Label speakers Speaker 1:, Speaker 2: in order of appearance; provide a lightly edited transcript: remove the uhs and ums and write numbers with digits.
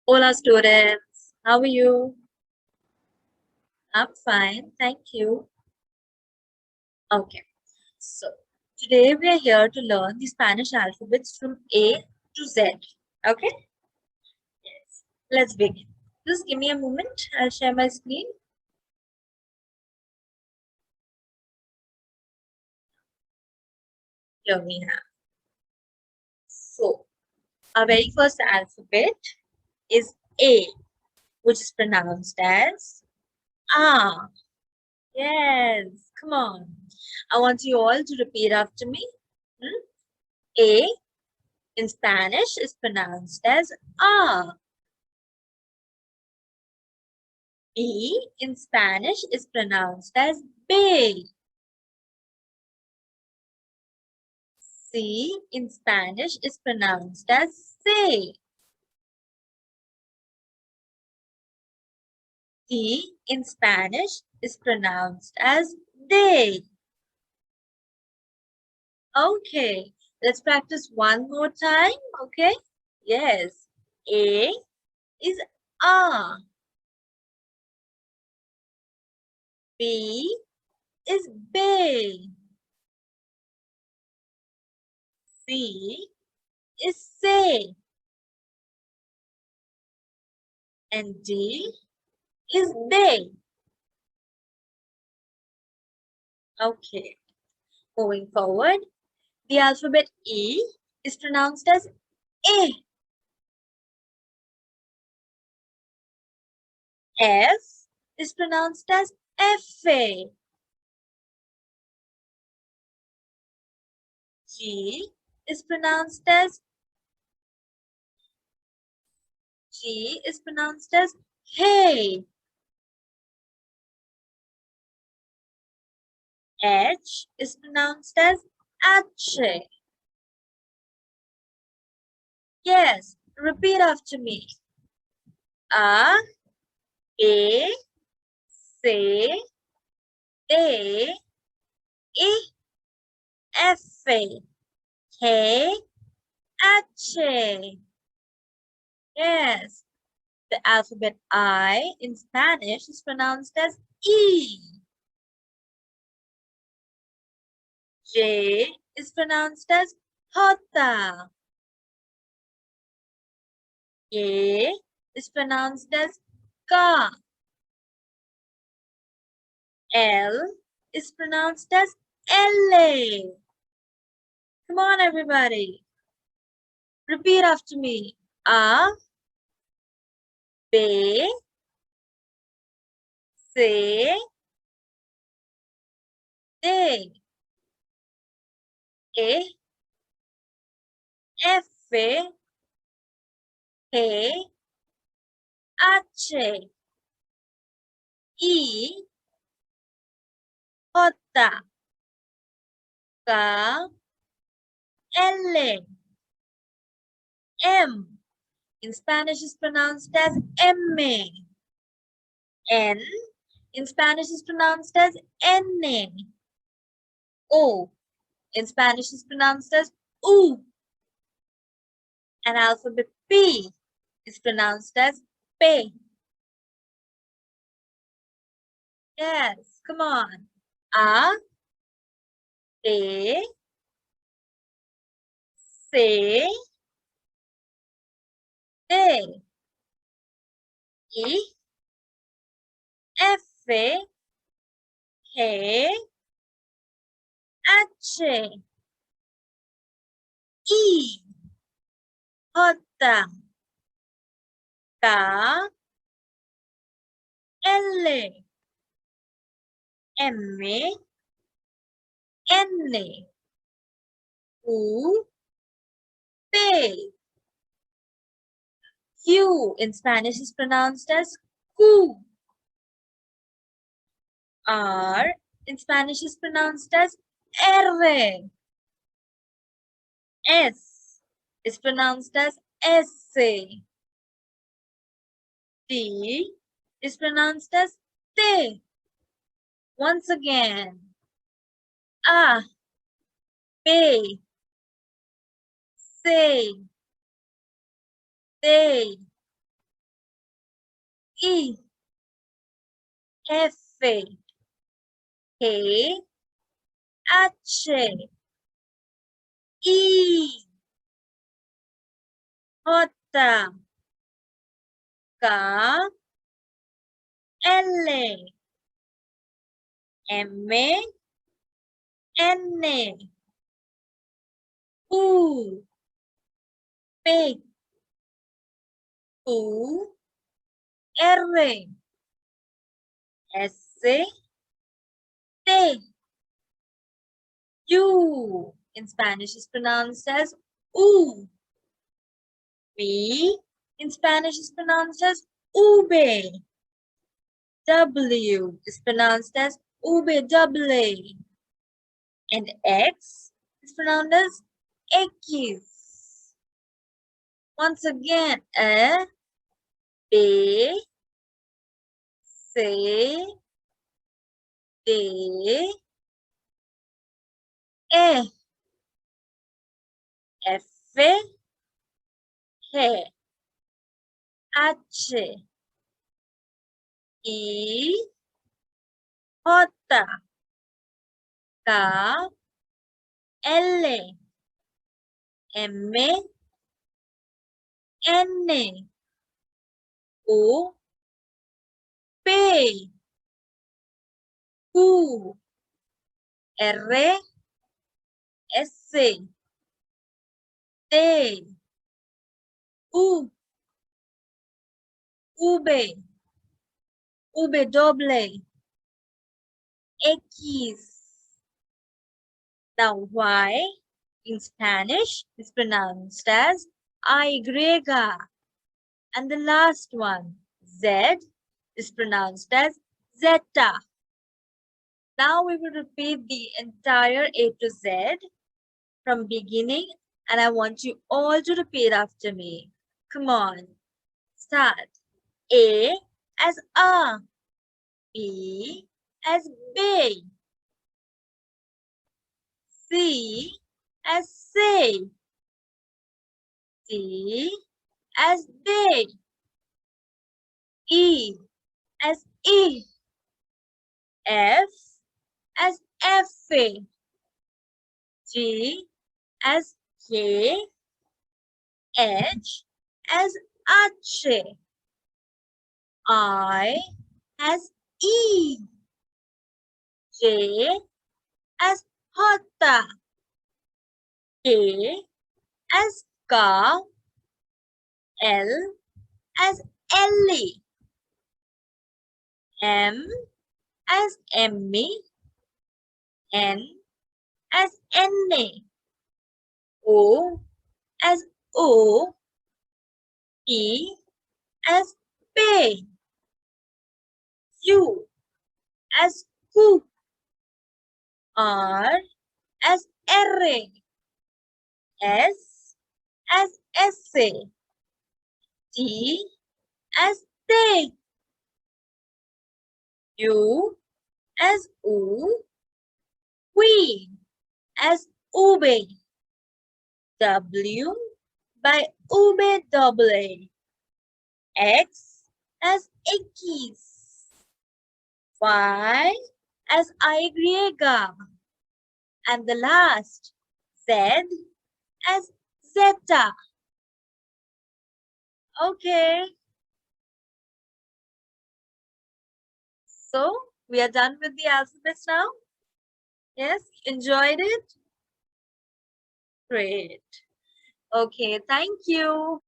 Speaker 1: Hola students, how are you? I'm fine, thank you. Okay, so today we are here to learn the Spanish alphabets from A to Z. Okay, yes, let's begin. Just give me a moment, I'll share my screen. Here we have. So, our very first alphabet is A, which is pronounced as A. Yes, come on. I want you all to repeat after me. Hmm? A in Spanish is pronounced as A. B in Spanish is pronounced as B. C in Spanish is pronounced as C. D in Spanish is pronounced as D. Okay, let's practice one more time. Okay, yes. A is A. B is B. C is C. And D is D. Okay, moving forward. The alphabet E is pronounced as A. F is pronounced as F. G is pronounced as Hey. H is pronounced as H. Yes, repeat after me. A, B, C, D, E, F, K, H. Yes, the alphabet I in Spanish is pronounced as E. J is pronounced as Jota. K is pronounced as Ka. L is pronounced as L. Come on, everybody. Repeat after me. A, B, C, D, E, F, G, H, I, J, K, L, M. In Spanish is pronounced as M. N in Spanish is pronounced as N. O in Spanish is pronounced as U. And alphabet P is pronounced as P. Yes, come on. A, B, C, D, E, F, G, H, I, J, K, L, M, N, U, P. Q in Spanish is pronounced as Q. R in Spanish is pronounced as R. S is pronounced as S. T is pronounced as T. Once again. A, B, C, D, E, F, H, H, E, J, K, L, M, N, U, P, Q, R, S, T, U. In Spanish is pronounced as U. V in Spanish is pronounced as ube. W is pronounced as ube double A. And X is pronounced as X. Once again, A, B, C, D, E, F, G, H, I, J, K, L, M, N, O, P, Q, R, S, T, U, V, V doble, X. Now, Y in Spanish is pronounced as Y. And the last one, Z, is pronounced as Zeta. Now we will repeat the entire A to Z from beginning, and I want you all to repeat after me. Come on, start. A as A, B as B, C as C, D as D, E as E, F as F, G as K, H as H, I as E, J as J, K as K, L as L, M as M, N as N, O as O, P as P, Q as Q, R as R, S as S, T as T, U as U, V as ube, W by ube double A, X as X, Y as Y, and the last, Z as Zeta. Okay. So, we are done with the alphabets now? Yes, enjoyed it? Great. Okay, thank you.